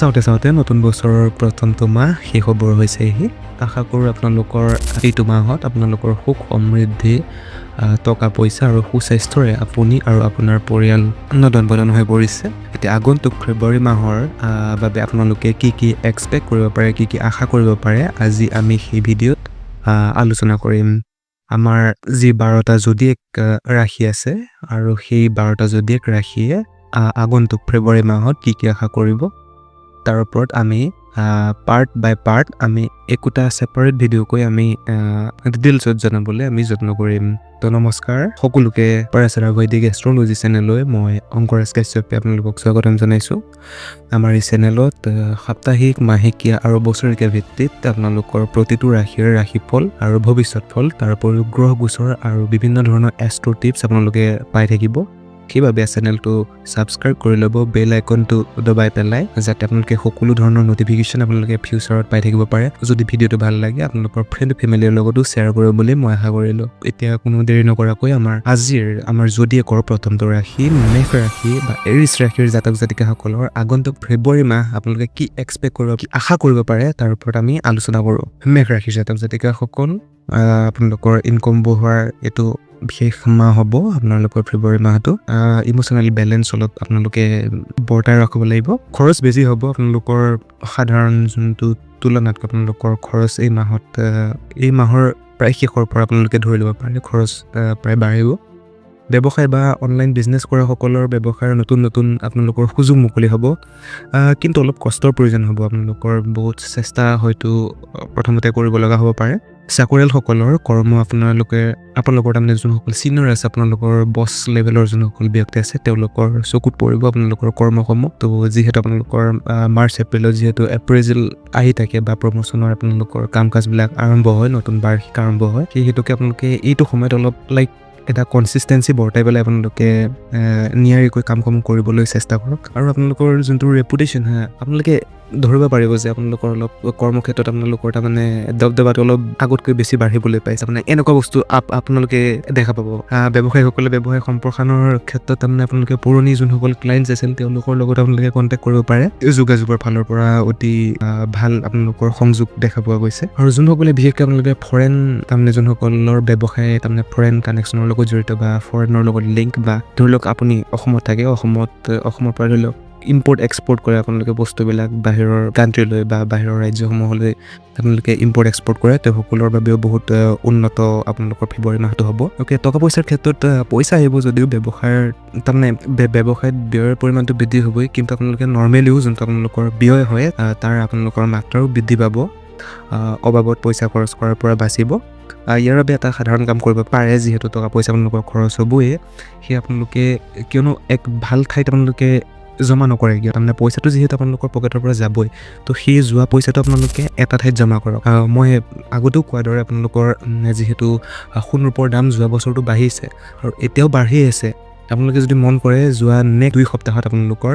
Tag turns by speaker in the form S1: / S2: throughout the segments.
S1: চাওঁতে নতুন বছৰৰ প্ৰথমটো মাহ শেষ হ'বৰ হৈছেহি। আশা কৰোঁ আপোনালোকৰ এইটো মাহত আপোনালোকৰ সুখ সমৃদ্ধি টকা পইচা আৰু সুস্বাস্থ্যৰে আপুনি আৰু আপোনাৰ পৰিয়াল নদন বদন হৈ পৰিছে। এতিয়া আগন্তুক ফেব্ৰুৱাৰী মাহৰ বাবে আপোনালোকে কি এক্সপেক্ট কৰিব পাৰে, কি আশা কৰিব পাৰে, আজি আমি সেই ভিডিঅ'ত আলোচনা কৰিম। আমাৰ যি 12টা জোডিয়েক ৰাশি আছে আৰু সেই 12টা জোডিয়েক ৰাশিয়ে আগন্তুক ফেব্ৰুৱাৰী মাহত কি আশা কৰিব, তাৰ ওপৰত আমি পাৰ্ট বাই পাৰ্ট আমি একোটা ছেপাৰেট ভিডিঅ'কৈ আমি ডিটেইলছত জনাবলৈ আমি যত্ন কৰিম। তো নমস্কাৰ সকলোকে পৰাচৰা বৈদিক এষ্ট্ৰলজি চেনেললৈ মই অংকুৰেশ কাশ্যপে আপোনালোকক স্বাগতম জনাইছোঁ। আমাৰ এই চেনেলত সাপ্তাহিক, মাহেকীয়া আৰু বছৰেকীয়া ভিত্তিত আপোনালোকৰ প্ৰতিটো ৰাশিৰ ৰাশিফল আৰু ভৱিষ্যত ফল, তাৰ উপৰিও গ্ৰহ গোচৰ আৰু বিভিন্ন ধৰণৰ এষ্ট্ৰ টিপছ আপোনালোকে পাই থাকিব। সেইবাবে চেনেলটো ছাবস্ক্ৰাইব কৰি ল'ব, বেল আইকনটো দবাই পেলাই, যাতে আপোনালোকে সকলো ধৰণৰ নটিফিকেশ্যন আপোনালোকে ফিউচাৰত পাই থাকিব পাৰে। যদি ভিডিঅ'টো ভাল লাগে আপোনালোকৰ ফ্ৰেণ্ড ফেমিলিৰ লগতো শ্বেয়াৰ কৰিব বুলি মই আশা কৰিলোঁ। এতিয়া কোনো দেৰি নকৰাকৈ আমাৰ জোডিয়েকৰ প্ৰথমটো ৰাশি মেঘ ৰাশি বা এৰিছ ৰাশিৰ জাতক জাতিকাসকলৰ আগন্তুক ফেব্ৰুৱাৰী মাহ আপোনালোকে কি এক্সপেক্ট কৰিব, কি আশা কৰিব পাৰে, তাৰ ওপৰত আমি আলোচনা কৰোঁ। মেঘ ৰাশিৰ জাতক জাতিকাসকল, আপোনালোকৰ ইনকম বঢ়োৱাৰ এইটো বিশেষ মাহ হ'ব। আপোনালোকৰ ফেব্ৰুৱাৰী মাহটো ইমোশ্যনেলি বেলেঞ্চ অলপ আপোনালোকে বৰ্তাই ৰাখিব লাগিব। খৰচ বেছি হ'ব আপোনালোকৰ সাধাৰণ যোনটো তুলনাতকৈ আপোনালোকৰ খৰচ এই মাহৰ প্ৰায় শেষৰ পৰা আপোনালোকে ধৰি ল'ব পাৰে খৰচ প্ৰায় বাঢ়িব। ব্যৱসায় বা অনলাইন বিজনেছ কৰা সকলৰ ব্যৱসায়ৰ নতুন আপোনালোকৰ সুযোগ মুকলি হ'ব, কিন্তু অলপ কষ্টৰ প্ৰয়োজন হ'ব। আপোনালোকৰ বহুত চেষ্টা হয়তো প্ৰথমতে কৰিব লগা হ'ব পাৰে। চাকৰিয়ালসকলৰ কৰ্ম আপোনালোকৰ তাৰমানে যোনসকল চিনিয়ৰ আছে, আপোনালোকৰ বছ লেভেলৰ যোনসকল ব্যক্তি আছে, তেওঁলোকৰ চকুত পৰিব আপোনালোকৰ কৰ্মসমূহ। তো যিহেতু আপোনালোকৰ মাৰ্চ এপ্ৰিলত যিহেতু এপ্ৰেজিল আহি থাকে বা প্ৰমোচনৰ আপোনালোকৰ কাম কাজবিলাক আৰম্ভ হয়, নতুন বাৰ্ষিক আৰম্ভ হয়, সেই হেতুকে আপোনালোকে এইটো সময়ত অলপ এটা কনচিষ্টেঞ্চি বৰ্তাই পেলাই আপোনালোকে নিয়াৰিকৈ কামসমূহ কৰিবলৈ চেষ্টা কৰক। আৰু আপোনালোকৰ যোনটো ৰেপুটেশ্যন আপোনালোকে ধৰিব পাৰিব যে আপোনালোকৰ অলপ কৰ্মক্ষেত্ৰত আপোনালোকৰ তাৰমানে দবদবাটো অলপ আগতকৈ বেছি বাঢ়িবলৈ পাইছে। মানে এনেকুৱা বস্তু আপোনালোকে দেখা পাব। ব্যৱসায়ীসকলে ব্যৱসায় সম্প্ৰসাৰণৰ ক্ষেত্ৰত তাৰমানে আপোনালোকে পুৰণি যোনসকল ক্লাইণ্টছ আছিল তেওঁলোকৰ লগত আপোনালোকে কণ্টেক্ট কৰিব পাৰে। যোগাযোগৰ ফালৰ পৰা অতি ভাল আপোনালোকৰ সংযোগ দেখা পোৱা গৈছে। আৰু যোনসকলে বিশেষকৈ আপোনালোকে ফৰেন তাৰমানে যোনসকলৰ ব্যৱসায় তাৰমানে ফৰেন কানেকশ্যনৰ লগত জড়িত বা ফৰেনৰ লগত লিংক, বা ধৰি লওক আপুনি অসমত থাকে, অসমৰ পৰা ধৰি লওক ইম্পৰ্ট এক্সপৰ্ট কৰে আপোনালোকে বস্তুবিলাক বাহিৰৰ কাণ্ট্ৰিলৈ বা বাহিৰৰ ৰাজ্যসমূহলৈ আপোনালোকে ইম্পৰ্ট এক্সপৰ্ট কৰে, তেওঁলোকৰ বাবেও বহুত উন্নত আপোনালোকৰ ফেব্ৰুৱাৰী মাহটো হ'ব। টকা পইচাৰ ক্ষেত্ৰত পইচা আহিব যদিও ব্যৱসায়ত ব্যয়ৰ পৰিমাণটো বৃদ্ধি হ'বই, কিন্তু আপোনালোকে নৰ্মেলিও যোনটো আপোনালোকৰ ব্যয় হয় তাৰ আপোনালোকৰ মাত্ৰাও বৃদ্ধি পাব। অবাবত পইচা খৰচ কৰাৰ পৰা বাচিব। ইয়াৰ বাবে এটা সাধাৰণ কাম কৰিব পাৰে, যিহেতু টকা পইচা আপোনালোকৰ খৰচ হ'বই, সেই আপোনালোকে কিয়নো এক ভাল ঠাইত আপোনালোকে জমা নকৰে কিয়, তাৰমানে পইচাটো যিহেতু আপোনালোকৰ পকেটৰ পৰা যাবই, তো সেই যোৱা পইচাটো আপোনালোকে এটা ঠাইত জমা কৰক। মই আগতেও কোৱাৰ দৰে আপোনালোকৰ যিহেতু সোণৰূপৰ দাম যোৱা বছৰটো বাঢ়িছে আৰু এতিয়াও বাঢ়ি আছে। আপোনালোকে যদি মন কৰে যোৱা নেক্সট 2 সপ্তাহত আপোনালোকৰ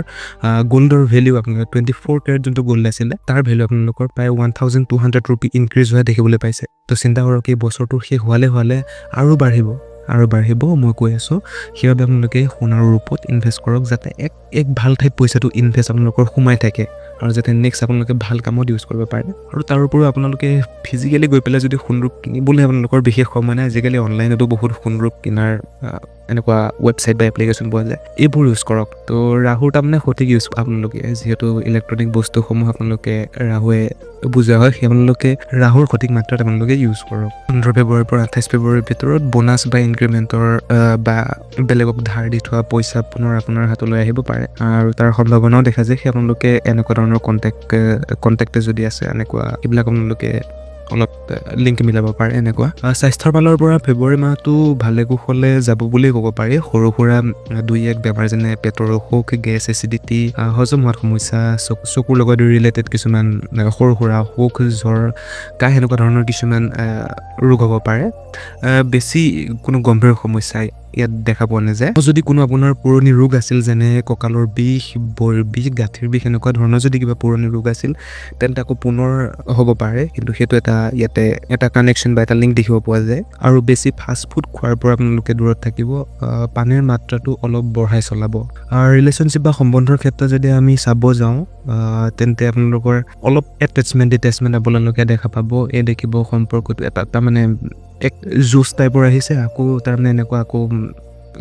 S1: গোল্ডৰ ভেলিউ আপোনালোকৰ 24 কেৰেট যোনটো গোল্ড আছিলে তাৰ ভেলিউ আপোনালোকৰ প্ৰায় 1200 ৰুপি ইনক্ৰিজ হোৱা দেখিবলৈ পাইছে। তো চিন্তা কৰক এই বছৰটো শেষ হোৱালে আৰু বাঢ়িব মই কৈ আছোঁ। সেইবাবে আপোনালোকে সোণ আৰু ৰূপত ইনভেষ্ট কৰক, যাতে এক ভাল ঠাইত পইচাটো ইনভেষ্ট আপোনালোকৰ সোমাই থাকে আৰু যাতে নেক্সট আপোনালোকে ভাল কামত ইউজ কৰিব পাৰে। আৰু তাৰ উপৰিও আপোনালোকে ফিজিকেলি গৈ পেলাই যদি সোণ ৰূপ কিনিবলৈ আপোনালোকৰ বিশেষ সময় নাই, আজিকালি অনলাইনতো বহুত সোণ ৰূপ কিনাৰ এনেকুৱা ৱেবছাইট বা এপ্লিকেশ্যন পোৱা যায়, এইবোৰ ইউজ কৰক। তো ৰাহুৰ তাৰমানে সঠিক ইউজ আপোনালোকে, যিহেতু ইলেক্ট্ৰনিক বস্তুসমূহ আপোনালোকে ৰাহুৱে বুজা হয়, সেই আপোনালোকে ৰাহুৰ সঠিক মাত্ৰাত আপোনালোকে ইউজ কৰক। 15 ফেব্ৰুৱাৰীৰ পৰা 28 ফেব্ৰুৱাৰীৰ ভিতৰত বোনাছ বা ইনক্ৰিমেণ্টৰ বা বেলেগক ধাৰ দি থোৱা পইচা পুনৰ আপোনাৰ হাতলৈ আহিব পাৰে আৰু তাৰ সম্ভাৱনাও দেখা যায়। সেই আপোনালোকে এনেকুৱা ধৰণৰ কণ্টেক্টে যদি আছে এনেকুৱা এইবিলাক আপোনালোকে অলপ লিংক মিলাব পাৰে। এনেকুৱা স্বাস্থ্যৰ ফালৰ পৰা ফেব্ৰুৱাৰী মাহটো ভালে কুশলে যাব বুলি ক'ব পাৰি। সৰু সুৰা 2-1 বেমাৰ যেনে পেটৰ অসুখ, গেছ, এচিডিটি, হজম হোৱাত সমস্যা, চকুৰ লগত ৰিলেটেড কিছুমান সৰু সুৰা অসুখ, জ্বৰ, কাহ, এনেকুৱা ধৰণৰ কিছুমান ৰোগ হ'ব পাৰে। বেছি কোনো গম্ভীৰ সমস্যা ইয়াত দেখা পোৱা নাযায়। যদি কোনো আপোনাৰ পুৰণি ৰোগ আছিল, যেনে কঁকালৰ বিষ, ভৰিৰ বিষ, গাঁঠিৰ বিষ, এনেকুৱা ধৰণৰ যদি কিবা পুৰণি ৰোগ আছিল তেন্তে আকৌ পুনৰ হ'ব পাৰে, কিন্তু সেইটো ইয়াতে এটা কানেকশ্যন বা এটা লিংক দেখিব পোৱা যায়। আৰু বেছি ফাষ্ট ফুড খোৱাৰ পৰা আপোনালোকে দূৰত থাকিব। পানীৰ মাত্ৰাটো অলপ বঢ়াই চলাব। ৰিলেশ্যনশ্বিপ বা সম্বন্ধৰ ক্ষেত্ৰত যদি আমি চাব যাওঁ, তেন্তে আপোনালোকৰ অলপ এটেচমেণ্ট আপোনালোকে দেখা পাব। এই দেখিব সম্পৰ্কটো এটা তাৰমানে এক জুচ টাইপৰ আহিছে, আকৌ তাৰমানে এনেকুৱা আকৌ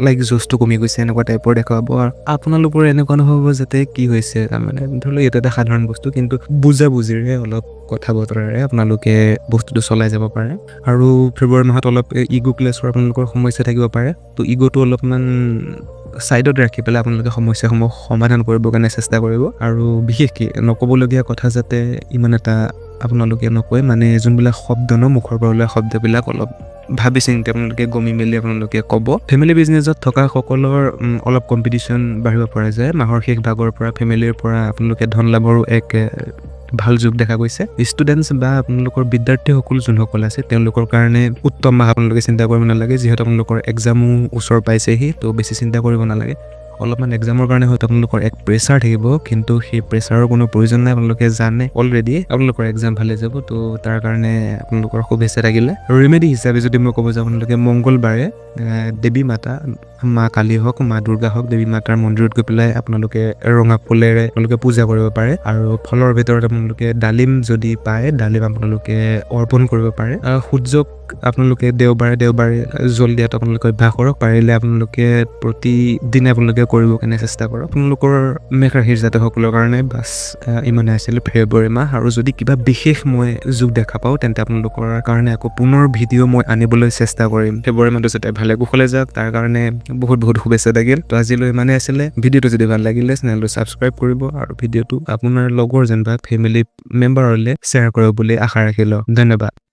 S1: লাইক জুচটো কমি গৈছে, এনেকুৱা টাইপৰ দেখাব। আৰু আপোনালোকৰ এনেকুৱা নহ'ব যাতে কি হৈছে, তাৰমানে ধৰি লওক এইটো এটা সাধাৰণ বস্তু, কিন্তু বুজাবুজিৰে অলপ কথা বতৰাৰে আপোনালোকে বস্তুটো চলাই যাব পাৰে। আৰু ফেব্ৰুৱাৰী মাহত অলপ ইগ' ক্লেছৰ আপোনালোকৰ সমস্যা থাকিব পাৰে। তো ইগ'টো অলপমান ছাইডত ৰাখি পেলাই আপোনালোকে সমস্যাসমূহ সমাধান কৰিবৰ কাৰণে চেষ্টা কৰিব। আৰু বিশেষকৈ নক'বলগীয়া কথা যাতে ইমান এটা আপোনালোকে নকয়, মানে যোনবিলাক শব্দ মুখৰ পৰা ওলোৱা শব্দবিলাক অলপ ভাবি চিন্তি আপোনালোকে গমি মেলি আপোনালোকে ক'ব। ফেমিলি বিজনেছত থকা সকলৰ অলপ কম্পিটিশ্যন বাঢ়িব পৰা যায়। মাহৰ শেষ ভাগৰ পৰা ফেমিলিৰ পৰা আপোনালোকে ধন লাভৰো এক ভাল যুগ দেখা গৈছে। ষ্টুডেণ্টছ বা আপোনালোকৰ বিদ্যাৰ্থীসকল যোনসকল আছে তেওঁলোকৰ কাৰণে উত্তম মাহ আপোনালোকে চিন্তা কৰিব নালাগে, যিহেতু আপোনালোকৰ এক্সামো ওচৰ পাইছেহি। তো বেছি চিন্তা কৰিব নালাগে। অলপমান এক্সামৰ কাৰণে হয়তো আপোনালোকৰ এক প্ৰেছাৰ থাকিব, কিন্তু সেই প্ৰেছাৰৰ কোনো প্ৰয়োজন নাই। আপোনালোকে জানে অলৰেডি আপোনালোকৰ এক্সাম ভালে যাব। তো তাৰ কাৰণে আপোনালোকৰ শুভেচ্ছা থাকিলে। ৰেমেডি হিচাপে যদি মই ক'ব যাওঁ, আপোনালোকে মংগলবাৰে দেৱী মাতা, মা কালী হওক, মা দুৰ্গা হওক, দেৱী মাতাৰ মন্দিৰত গৈ পেলাই আপোনালোকে ৰঙা ফুলেৰে আপোনালোকে পূজা কৰিব পাৰে। আৰু ফলৰ ভিতৰত আপোনালোকে ডালিম যদি পায়, ডালিম আপোনালোকে অৰ্পণ কৰিব পাৰে। সূৰ্যক আপোনালোকে দেওবাৰে জল দিয়াটো আপোনালোকে অভ্যাস কৰক। পাৰিলে আপোনালোকে প্ৰতিদিনে আপোনালোকে কৰিব কাৰণে চেষ্টা কৰক। আপোনালোকৰ মেষ ৰাশিৰ জাতকসকলৰ কাৰণে বাছ ইমানে আছিলে ফেব্ৰুৱাৰী মাহ। আৰু যদি কিবা বিশেষ মই যুগ দেখা পাওঁ, তেন্তে আপোনালোকৰ কাৰণে আকৌ পুনৰ ভিডিঅ' মই আনিবলৈ চেষ্টা কৰিম। ফেব্ৰুৱাৰী মাহটো যাতে ভালে কুশলে যাওক, তাৰ কাৰণে বহুত শুভেচ্ছা থাকিল। তো আজিলৈ ইমানে আছিলে। ভিডিঅ'টো যদি ভাল লাগিলে চেনেলটো ছাবস্ক্ৰাইব কৰিব, আৰু ভিডিঅ'টো আপোনাৰ লগৰ যেনিবা ফেমিলি মেম্বাৰলৈ শ্বেয়াৰ কৰিব বুলি আশা ৰাখিলোঁ। ধন্যবাদ।